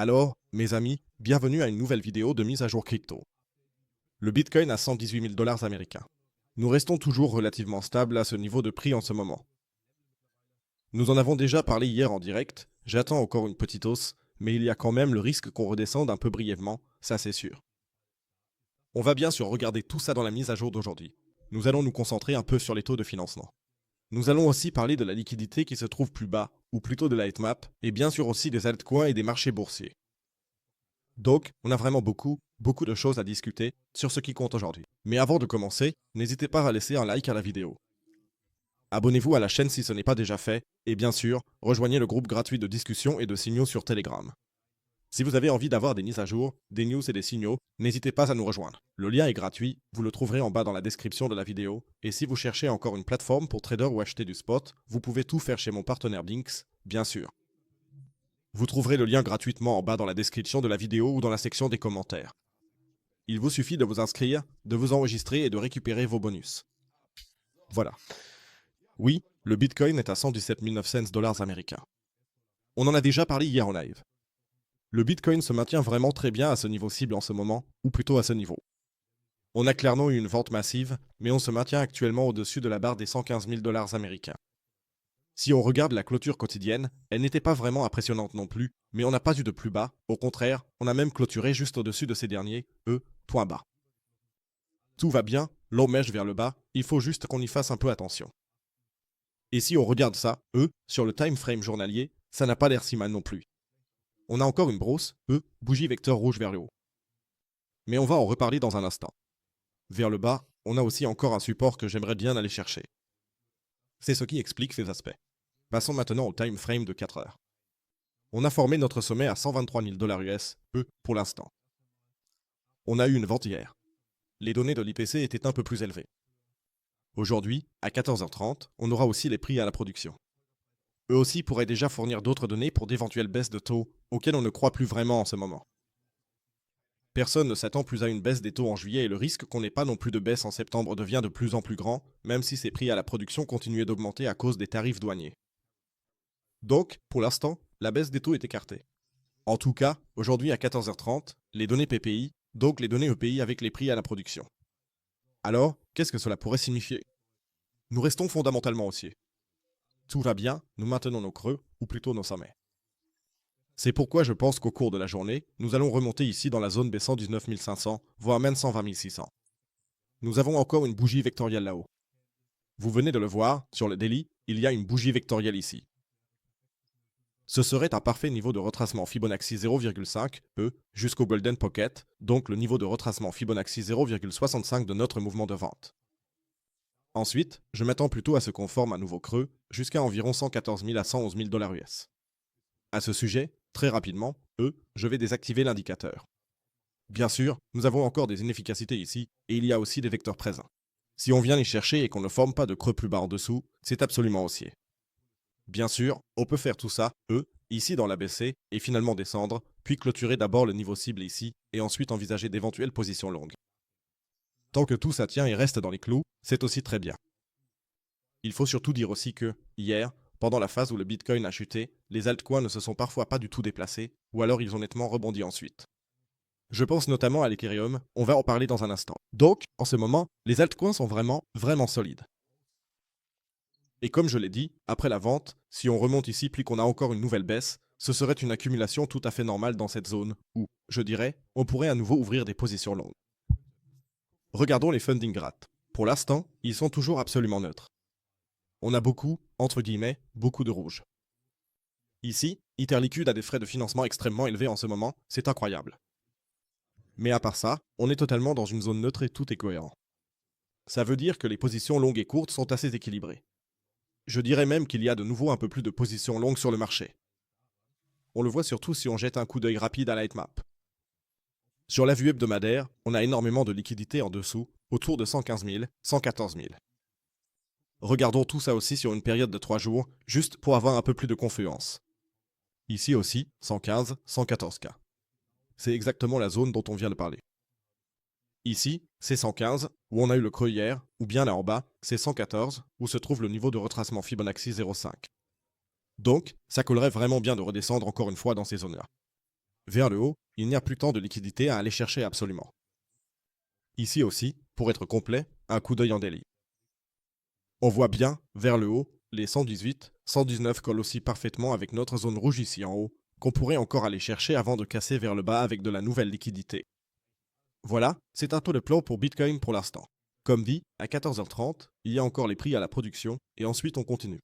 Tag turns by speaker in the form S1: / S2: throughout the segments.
S1: Alors, mes amis, bienvenue à une nouvelle vidéo de mise à jour crypto. Le Bitcoin à 118 000 dollars américains. Nous restons toujours relativement stables à ce niveau de prix en ce moment. Nous en avons déjà parlé hier en direct, j'attends encore une petite hausse, mais il y a quand même le risque qu'on redescende un peu brièvement, ça c'est sûr. On va bien sûr regarder tout ça dans la mise à jour d'aujourd'hui. Nous allons nous concentrer un peu sur les taux de financement. Nous allons aussi parler de la liquidité qui se trouve plus bas, ou plutôt de la heatmap, et bien sûr aussi des altcoins et des marchés boursiers. Donc, on a vraiment beaucoup de choses à discuter sur ce qui compte aujourd'hui. Mais avant de commencer, n'hésitez pas à laisser un like à la vidéo. Abonnez-vous à la chaîne si ce n'est pas déjà fait, et bien sûr, rejoignez le groupe gratuit de discussion et de signaux sur Telegram. Si vous avez envie d'avoir des mises à jour, des news et des signaux, n'hésitez pas à nous rejoindre. Le lien est gratuit, vous le trouverez en bas dans la description de la vidéo, et si vous cherchez encore une plateforme pour trader ou acheter du spot, vous pouvez tout faire chez mon partenaire Binx, bien sûr. Vous trouverez le lien gratuitement en bas dans la description de la vidéo ou dans la section des commentaires. Il vous suffit de vous inscrire, de vous enregistrer et de récupérer vos bonus. Voilà. Oui, le Bitcoin est à 117 900 dollars américains. On en a déjà parlé hier en live. Le Bitcoin se maintient vraiment très bien à ce niveau cible en ce moment, ou plutôt à ce niveau. On a clairement eu une vente massive, mais on se maintient actuellement au-dessus de la barre des 115 000 dollars américains. Si on regarde la clôture quotidienne, elle n'était pas vraiment impressionnante non plus, mais on n'a pas eu de plus bas, au contraire, on a même clôturé juste au-dessus de ces derniers, point bas. Tout va bien, l'eau mèche vers le bas, il faut juste qu'on y fasse un peu attention. Et si on regarde ça, sur le time frame journalier, ça n'a pas l'air si mal non plus. On a encore une brosse, bougie vecteur rouge vers le haut. Mais on va en reparler dans un instant. Vers le bas, on a aussi encore un support que j'aimerais bien aller chercher. C'est ce qui explique ces aspects. Passons maintenant au time frame de 4 heures. On a formé notre sommet à 123 000 dollars US, pour l'instant. On a eu une vente hier. Les données de l'IPC étaient un peu plus élevées. Aujourd'hui, à 14h30, on aura aussi les prix à la production. Eux aussi pourraient déjà fournir d'autres données pour d'éventuelles baisses de taux, auxquelles on ne croit plus vraiment en ce moment. Personne ne s'attend plus à une baisse des taux en juillet et le risque qu'on n'ait pas non plus de baisse en septembre devient de plus en plus grand, même si ces prix à la production continuaient d'augmenter à cause des tarifs douaniers. Donc, pour l'instant, la baisse des taux est écartée. En tout cas, aujourd'hui à 14h30, les données PPI, donc les données EPI avec les prix à la production. Alors, qu'est-ce que cela pourrait signifier? Nous restons fondamentalement haussiers. Tout va bien, nous maintenons nos creux, ou plutôt nos sommets. C'est pourquoi je pense qu'au cours de la journée, nous allons remonter ici dans la zone baissant 19 500, voire même 120 600. Nous avons encore une bougie vectorielle là-haut. Vous venez de le voir, sur le daily, il y a une bougie vectorielle ici. Ce serait un parfait niveau de retracement Fibonacci 0,5, jusqu'au Golden Pocket, donc le niveau de retracement Fibonacci 0,65 de notre mouvement de vente. Ensuite, je m'attends plutôt à ce qu'on forme un nouveau creux, jusqu'à environ 114 000 à 111 000 dollars US. À ce sujet, très rapidement, je vais désactiver l'indicateur. Bien sûr, nous avons encore des inefficacités ici, et il y a aussi des vecteurs présents. Si on vient les chercher et qu'on ne forme pas de creux plus bas en dessous, c'est absolument haussier. Bien sûr, on peut faire tout ça, ici dans l'ABC, et finalement descendre, puis clôturer d'abord le niveau cible ici, et ensuite envisager d'éventuelles positions longues. Tant que tout ça tient et reste dans les clous, c'est aussi très bien. Il faut surtout dire aussi que, hier, pendant la phase où le Bitcoin a chuté, les altcoins ne se sont parfois pas du tout déplacés, ou alors ils ont nettement rebondi ensuite. Je pense notamment à l'Ethereum, on va en parler dans un instant. Donc, en ce moment, les altcoins sont vraiment solides. Et comme je l'ai dit, après la vente, si on remonte ici puis qu'on a encore une nouvelle baisse, ce serait une accumulation tout à fait normale dans cette zone, où, je dirais, on pourrait à nouveau ouvrir des positions longues. Regardons les funding rates. Pour l'instant, ils sont toujours absolument neutres. On a entre guillemets, beaucoup de rouge. Ici, Etherliquid a des frais de financement extrêmement élevés en ce moment, c'est incroyable. Mais à part ça, on est totalement dans une zone neutre et tout est cohérent. Ça veut dire que les positions longues et courtes sont assez équilibrées. Je dirais même qu'il y a de nouveau un peu plus de positions longues sur le marché. On le voit surtout si on jette un coup d'œil rapide à la heatmap. Sur la vue hebdomadaire, on a énormément de liquidités en dessous, autour de 115 000, 114 000. Regardons tout ça aussi sur une période de 3 jours, juste pour avoir un peu plus de confluence. Ici aussi, 115, 114K. C'est exactement la zone dont on vient de parler. Ici, c'est 115, où on a eu le creux hier, ou bien là en bas, c'est 114, où se trouve le niveau de retracement Fibonacci 0,5. Donc, ça collerait vraiment bien de redescendre encore une fois dans ces zones-là. Vers le haut, il n'y a plus tant de liquidité à aller chercher absolument. Ici aussi, pour être complet, un coup d'œil en daily. On voit bien, vers le haut, les 118, 119 collent aussi parfaitement avec notre zone rouge ici en haut, qu'on pourrait encore aller chercher avant de casser vers le bas avec de la nouvelle liquidité. Voilà, c'est un taux de plan pour Bitcoin pour l'instant. Comme dit, à 14h30, il y a encore les prix à la production, et ensuite on continue.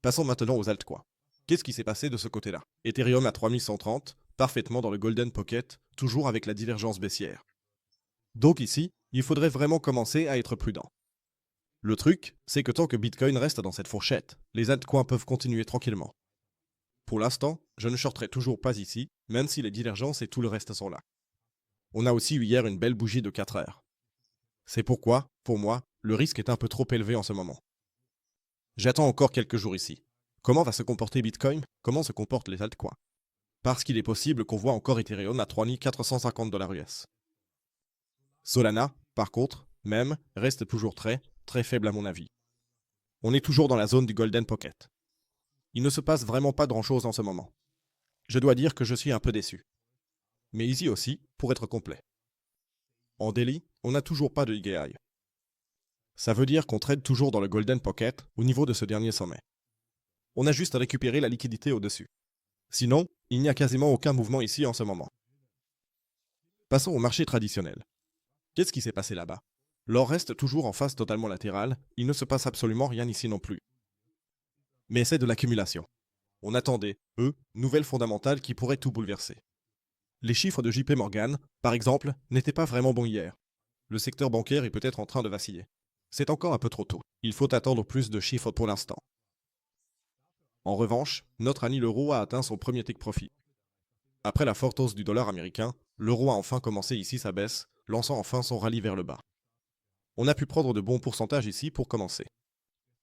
S1: Passons maintenant aux altcoins. Qu'est-ce qui s'est passé de ce côté-là? Ethereum à 3130, parfaitement dans le Golden Pocket, toujours avec la divergence baissière. Donc ici, il faudrait vraiment commencer à être prudent. Le truc, c'est que tant que Bitcoin reste dans cette fourchette, les altcoins peuvent continuer tranquillement. Pour l'instant, je ne shorterai toujours pas ici, même si les divergences et tout le reste sont là. On a aussi eu hier une belle bougie de 4 heures. C'est pourquoi, pour moi, le risque est un peu trop élevé en ce moment. J'attends encore quelques jours ici. Comment va se comporter Bitcoin? Comment se comportent les altcoins? Parce qu'il est possible qu'on voit encore Ethereum à 3450 $ US. Solana, par contre, même, reste toujours très faible à mon avis. On est toujours dans la zone du Golden Pocket. Il ne se passe vraiment pas grand-chose en ce moment. Je dois dire que je suis un peu déçu. Mais ici aussi, pour être complet. En daily, on n'a toujours pas de IGI. Ça veut dire qu'on trade toujours dans le Golden Pocket au niveau de ce dernier sommet. On a juste à récupérer la liquidité au-dessus. Sinon, il n'y a quasiment aucun mouvement ici en ce moment. Passons au marché traditionnel. Qu'est-ce qui s'est passé là-bas? L'or reste toujours en phase totalement latérale, il ne se passe absolument rien ici non plus. Mais c'est de l'accumulation. On attendait, nouvelles fondamentales qui pourraient tout bouleverser. Les chiffres de JP Morgan, par exemple, n'étaient pas vraiment bons hier. Le secteur bancaire est peut-être en train de vaciller. C'est encore un peu trop tôt. Il faut attendre plus de chiffres pour l'instant. En revanche, notre ami l'euro a atteint son premier take profit. Après la forte hausse du dollar américain, l'euro a enfin commencé ici sa baisse, lançant enfin son rallye vers le bas. On a pu prendre de bons pourcentages ici pour commencer.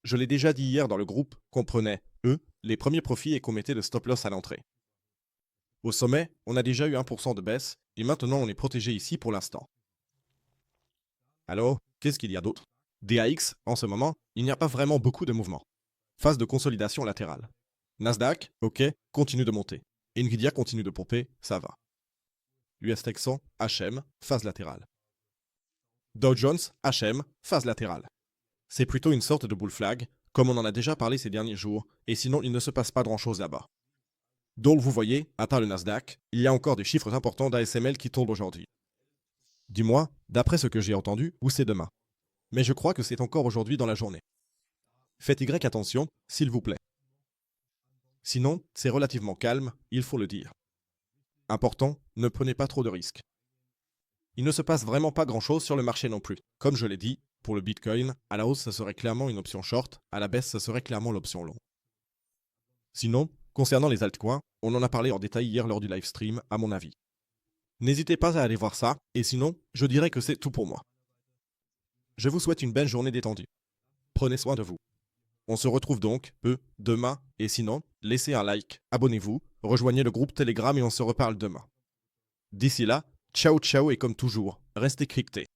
S1: Je l'ai déjà dit hier dans le groupe qu'on prenait, les premiers profits et qu'on mettait le stop loss à l'entrée. Au sommet, on a déjà eu 1% de baisse, et maintenant on est protégé ici pour l'instant. Alors, qu'est-ce qu'il y a d'autre? DAX, en ce moment, il n'y a pas vraiment beaucoup de mouvement. Phase de consolidation latérale. Nasdaq, ok, continue de monter. Nvidia continue de pomper, ça va. US Tech 100, HM, phase latérale. Dow Jones, HM, phase latérale. C'est plutôt une sorte de bull flag, comme on en a déjà parlé ces derniers jours, et sinon il ne se passe pas grand-chose là-bas. Donc vous voyez, à part le Nasdaq, il y a encore des chiffres importants d'ASML qui tombent aujourd'hui. Dis-moi, d'après ce que j'ai entendu, où c'est demain. Mais je crois que c'est encore aujourd'hui dans la journée. Faites Y attention, s'il vous plaît. Sinon, c'est relativement calme, il faut le dire. Important, ne prenez pas trop de risques. Il ne se passe vraiment pas grand-chose sur le marché non plus. Comme je l'ai dit, pour le Bitcoin, à la hausse, ça serait clairement une option short, à la baisse, ça serait clairement l'option long. Sinon, concernant les altcoins, on en a parlé en détail hier lors du live stream, à mon avis. N'hésitez pas à aller voir ça, et sinon, je dirais que c'est tout pour moi. Je vous souhaite une belle journée détendue. Prenez soin de vous. On se retrouve donc, demain, et sinon, laissez un like, abonnez-vous, rejoignez le groupe Telegram et on se reparle demain. D'ici là, ciao ciao et comme toujours, restez cryptés.